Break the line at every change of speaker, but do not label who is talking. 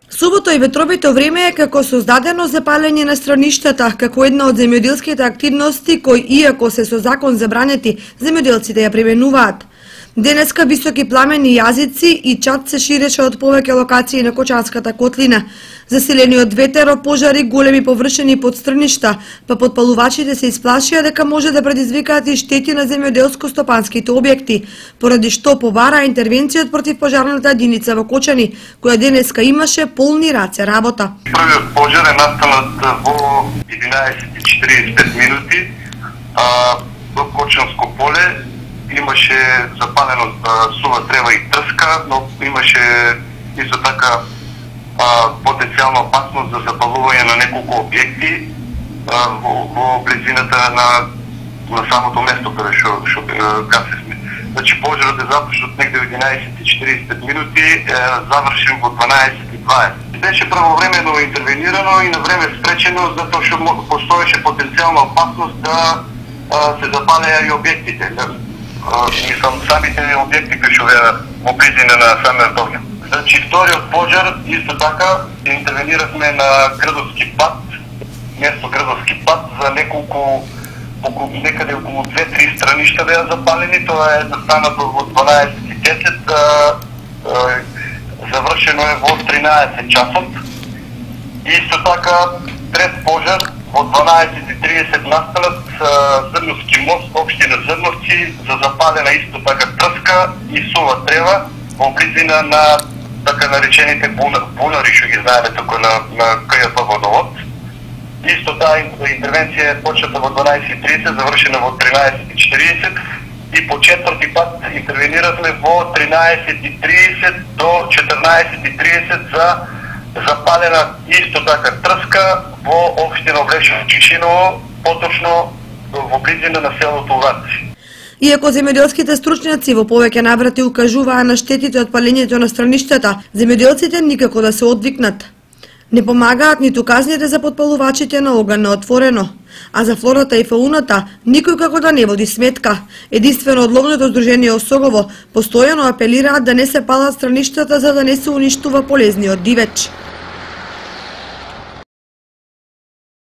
Сувото и ветровито време е како создадено за палење на страништата, како една од земјоделските активности кои, иако се со закон забранети, земјоделците ја применуваат. Денеска високи пламени јазици и чад се ширеше од повеќе локации на Кочанската котлина. Заселени од ветеро, пожари, големи површени подстрништа, па подпалувачите се исплашија дека може да предизвикаат и штети на земјоделско-стопанските објекти, поради што побара интервенција од противпожарната единица во Кочани, која денеска имаше полни раце работа.
Првиот пожар е настанат во 11:45 минути во Кочанско поле. Имаше запалено сува трева и трска, но имаше исто така потенцијална опасност за запалување на неколку објекти во близината на самото место каде што гасевме. Значи пожарот е започнат негде во 11:40 минути, завршен во 12:20. Беше правовремено интервенирано и на време спречено затоа што постоеше потенцијална опасност да се запалеа и објектите. Самите објекти кои што беа во близина на самиот огњ. Значи вториот пожар исто така интервенирахме на Градовски пат, место Градовски пат за некаде околу 2-3 страништа беа запалени. Тоа е настанато во 12:10, завршено е во 13 часот. Исто така трет пожар во 12:30 настанат Зрновски мост, општина Зрновци, за запалена исто така трска и сува трева во близина на така наречените бунари, што ги знаеме тука на КЈП водовод. Исто таа интервенција е почната во 12:30, завршена во 13:40 и по четврти пат интервенирахме во 13:30 до 14:30 за запалена исто така трска во општина Влешево-Чешиново, поточно во близина на селото Ураци.
Иако земјоделските стручњаци во повеќе наврати укажуваа на штетите од палењето на страништата, земјоделците никако да се одвикнат. Не помагаат ниту казните за подпалувачите на оган на отворено. А за флората и фауната никој како да не води сметка. Единствено од ловното здружение Осогово постојано апелираат да не се палат страништата за да не се уништува полезниот дивеч.